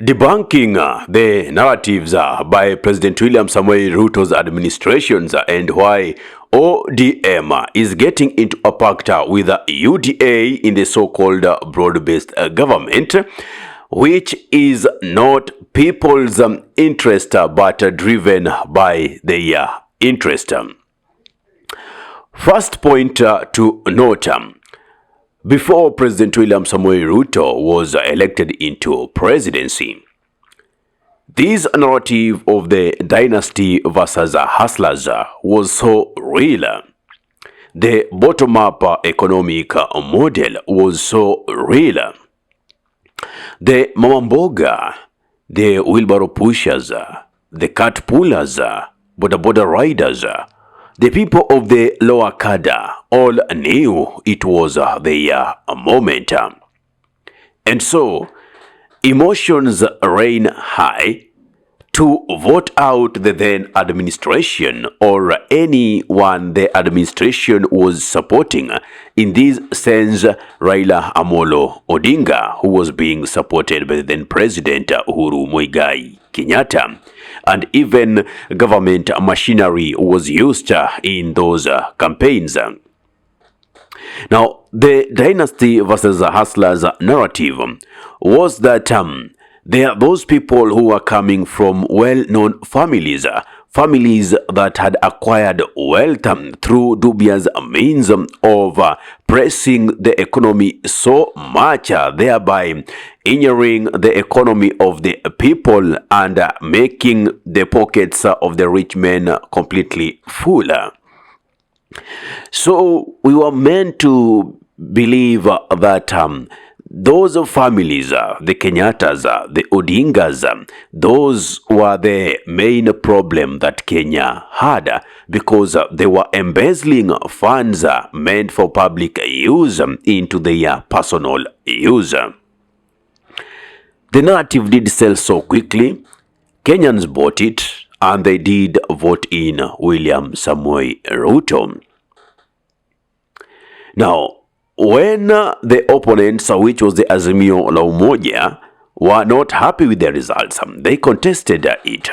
Debunking the narratives by President William Samoei Ruto's administrations and why ODM is getting into a pact with UDA in the so-called broad-based government, which is not people's interest but driven by their interest. First point to note. Before President William Samoei Ruto was elected into presidency, this narrative of the dynasty versus hustlers was so real. The bottom-up economic model was so real. The mamamboga, the wheelbarrow pushers, the cart pullers, boda riders, the people of the lower cadre all knew it was their moment. And so, emotions ran high to vote out the then administration or anyone the administration was supporting. In this sense, Raila Amolo Odinga, who was being supported by the then President Uhuru Muigai Kenyatta, and even government machinery was used in those campaigns. Now, the dynasty versus hustlers narrative was that there are those people who are coming from well-known families, families that had acquired wealth through dubious means of pressing the economy so much, thereby injuring the economy of the people and making the pockets of the rich men completely full. So we were meant to believe that those families, the Kenyattas, the Odingas, those were the main problem that Kenya had because they were embezzling funds meant for public use into their personal use. The narrative did sell so quickly, Kenyans bought it, and they did vote in William Samoei Ruto. Now, when the opponents, which was the Azimio la Umoja, were not happy with the results, they contested it.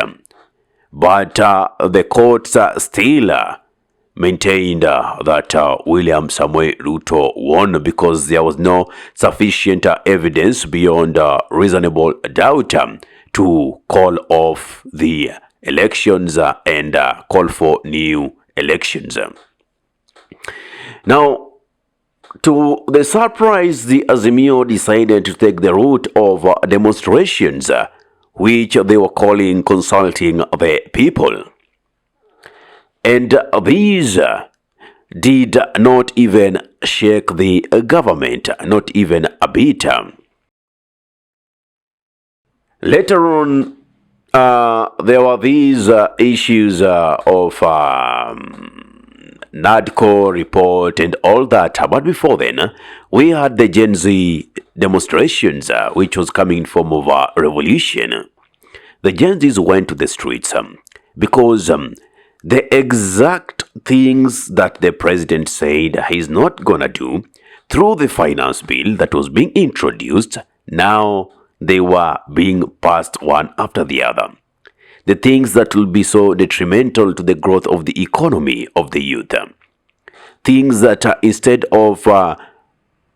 But the courts still maintained that William Samoei Ruto won because there was no sufficient evidence beyond reasonable doubt to call off the elections and call for new elections. Now, to the surprise, the Azimio decided to take the route of demonstrations, which they were calling consulting the people. And these did not even shake the government, not even a bit. Later on, there were these issues of NADCO report and all that. But before then, we had the Gen Z demonstrations, which was coming in form of a revolution. The Gen Zs went to the streets because the exact things that the president said he's not gonna do through the finance bill that was being introduced, now they were being passed one after the other. The things that will be so detrimental to the growth of the economy of the youth. Things that instead of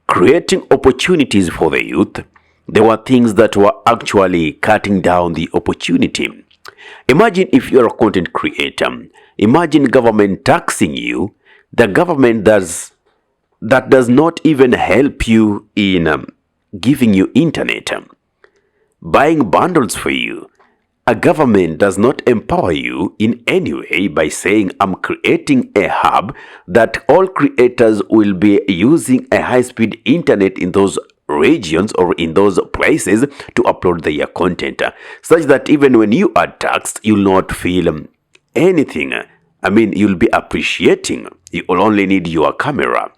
creating opportunities for the youth, there were things that were actually cutting down the opportunity. Imagine if you're a content creator. Imagine government taxing you. The government that does not even help you in giving you internet, buying bundles for you. A government does not empower you in any way by saying, I'm creating a hub that all creators will be using a high-speed internet in those regions or in those places to upload their content, such that even when you are taxed, you'll not feel anything. I mean, you'll be appreciating. You will only need your camera.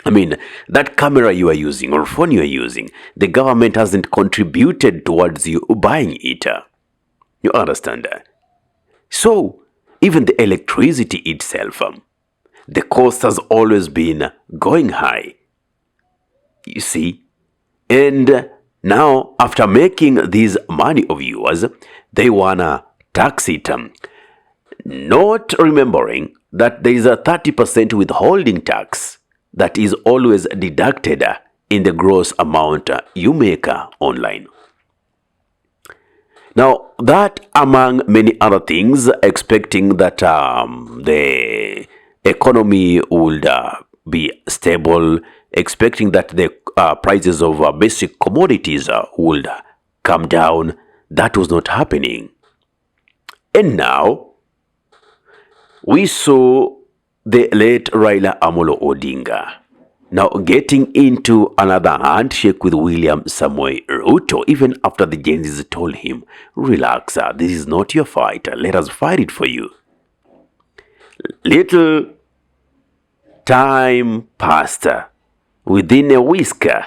I mean, that camera you are using or phone you are using, the government hasn't contributed towards you buying it. You understand that? So, even the electricity itself, the cost has always been going high. You see? And Now, after making this money of yours, they wanna tax it. Not remembering that there is a 30% withholding tax that is always deducted in the gross amount you make online. Now, that among many other things, expecting that the economy would be stable, expecting that the prices of basic commodities would come down, that was not happening. And now, we saw the late Raila Amolo Odinga now getting into another handshake with William Samoei Ruto, even after the Gen Zs told him, relax, this is not your fight, let us fight it for you. Little time passed. Within a whisker,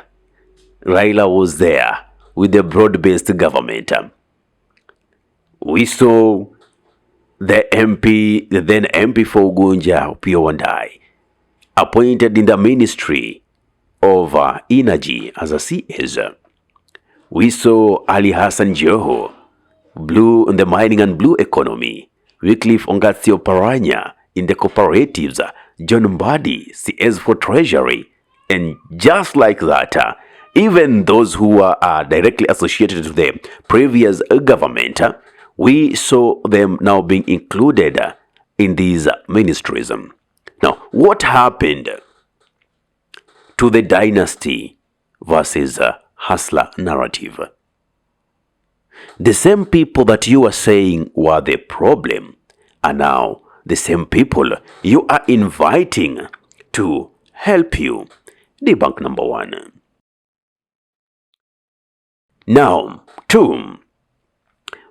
Raila was there with the broad-based government. We saw the MP, the then MP for Gunja, Pio Wandai, appointed in the Ministry of Energy as a CS. We saw Ali Hassan Joho, blue in the mining and blue economy, Wycliffe Ongatsio Paranya in the cooperatives, John Mbadi, CS for Treasury, and just like that, even those who are directly associated with the previous government, we saw them now being included in these ministries. Now, what happened to the dynasty versus hustler narrative? The same people that you are saying were the problem are now the same people you are inviting to help you. Debunk number one. Now, two,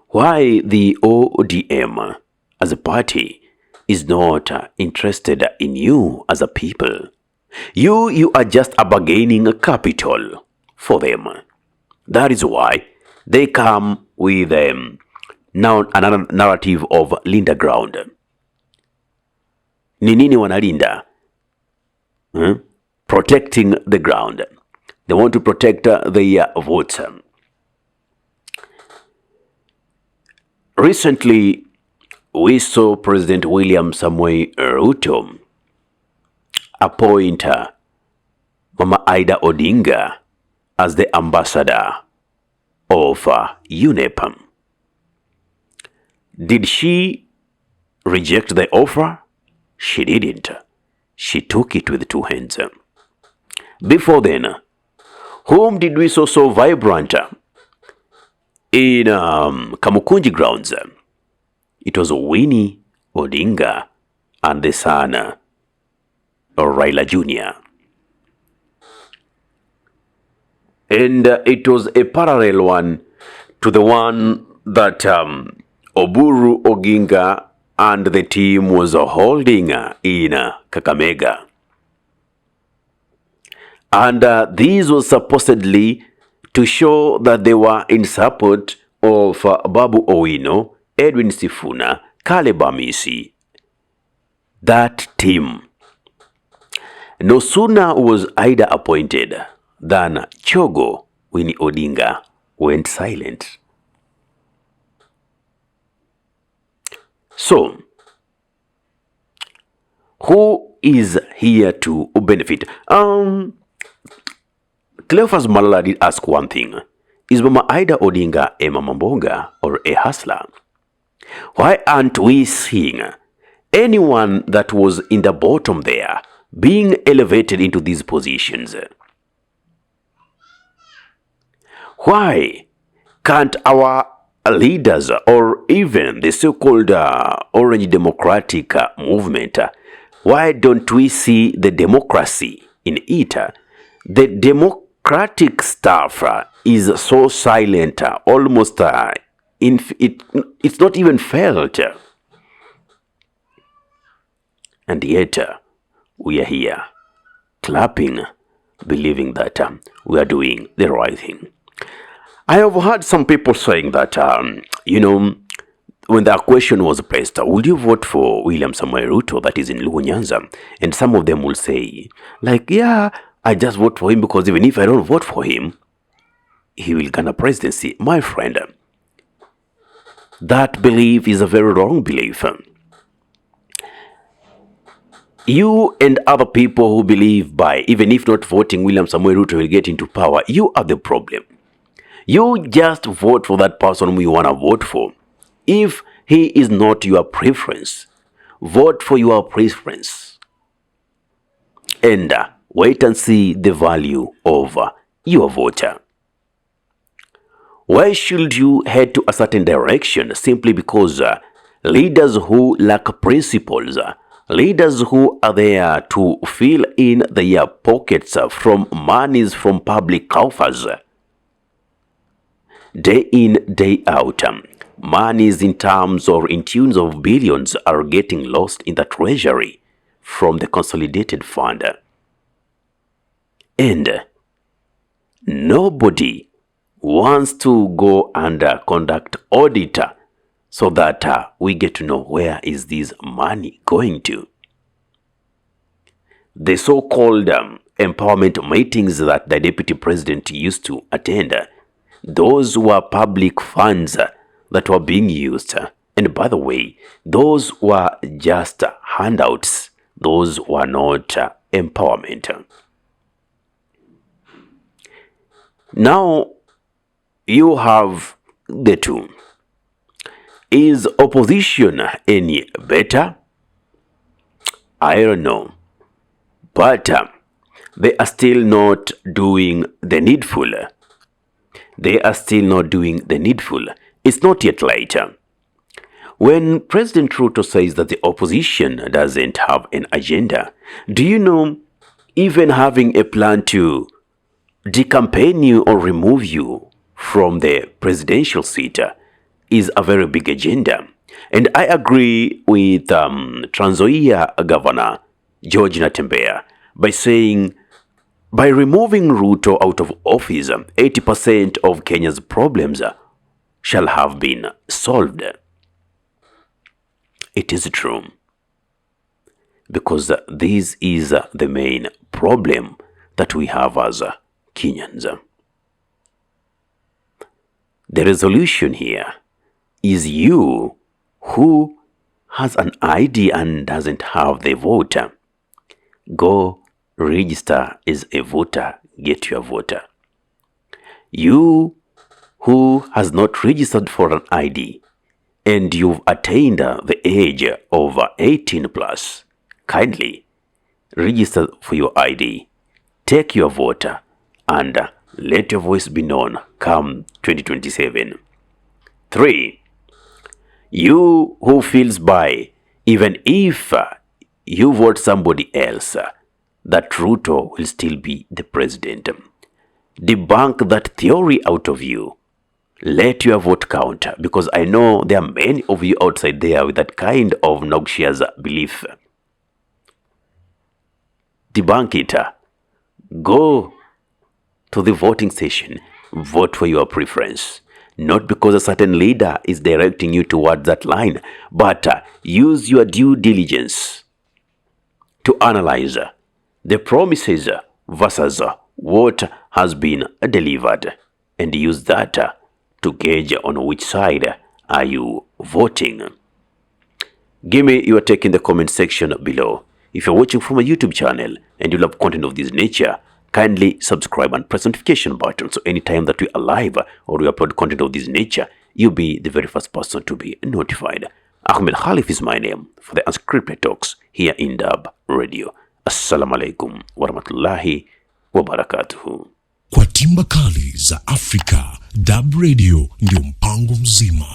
why the ODM as a party is not interested in you as a people. You are just a bargaining capital for them. That is why they come with now another narrative of Linda ground. Ni nini wanalinda? Protecting the ground. They want to protect their votes. Recently, we saw President William Samoei Ruto appoint Mama Ida Odinga as the ambassador of UNEP. Did she reject the offer? She didn't. She took it with two hands. Before then, whom did we saw so vibrant in Kamukunji grounds? It was Winnie Odinga and the son of Raila Jr. And it was a parallel one to the one that Oburu Oginga and the team was holding in Kakamega. And this was supposedly to show that they were in support of Babu Owino, Edwin Sifuna, Caleb Amisi. That team. No sooner was Ida appointed than Chogo Winnie Odinga went silent. So, who is here to benefit? Cleophas Malala did ask one thing. Is Mama Ida Odinga a Mama Mboga or a hustler? Why aren't we seeing anyone that was in the bottom there being elevated into these positions? Why can't our leaders or even the so-called Orange Democratic movement, why don't we see the democracy in it? The democratic stuff is so silent, almost it's not even felt. And yet, we are here, clapping, believing that we are doing the right thing. I have heard some people saying that, when that question was placed, would you vote for William Samoei Ruto that is in Luo Nyanza? And some of them will say, like, yeah, I just vote for him because even if I don't vote for him, he will gain a presidency. My friend, that belief is a very wrong belief. You and other people who believe by, even if not voting William Samoei Ruto will get into power, you are the problem. You just vote for that person who you want to vote for. If he is not your preference, vote for your preference. And wait and see the value of your voter. Why should you head to a certain direction simply because leaders who lack principles, leaders who are there to fill in their pockets from monies from public coffers, day in, day out, monies in terms or in tunes of billions are getting lost in the treasury from the consolidated fund. And nobody wants to go and conduct audit so that we get to know where is this money going to. The so-called empowerment meetings that the deputy president used to attend, those were public funds that were being used. And by the way, those were just handouts. Those were not empowerment. Now, you have the two. Is opposition any better? I don't know. But they are still not doing the needful. They are still not doing the needful. It's not yet late. When President Ruto says that the opposition doesn't have an agenda, do you know, even having a plan to decampaign you or remove you from the presidential seat is a very big agenda. And I agree with Trans Nzoia Governor George Natembeya by saying, by removing Ruto out of office, 80% of Kenya's problems shall have been solved. It is true, because this is the main problem that we have as Kenyans. The resolution here is you who has an ID and doesn't have the voter. Go register as a voter, get your voter. You who has not registered for an ID and you've attained the age of 18 plus, kindly register for your ID, take your voter, and let your voice be known come 2027. 3. You who feels by, even if you vote somebody else, that Ruto will still be the president. Debunk that theory out of you. Let your vote count, because I know there are many of you outside there with that kind of noxious belief. Debunk it. Go to the voting station. Vote for your preference. Not because a certain leader is directing you towards that line, but use your due diligence to analyze the promises versus what has been delivered, and use that to gauge on which side are you voting. Give me your take in the comment section below. If you're watching from a YouTube channel and you love content of this nature, kindly subscribe and press the notification button so anytime that we are live or we upload content of this nature, you'll be the very first person to be notified. Ahmed Khalif is my name for the Unscripted Talks here in Dab Radio. Assalamu alaikum warahmatullahi wabarakatuhu. Kwa timba kali za Afrika, Dab Radio ndio mpango mzima.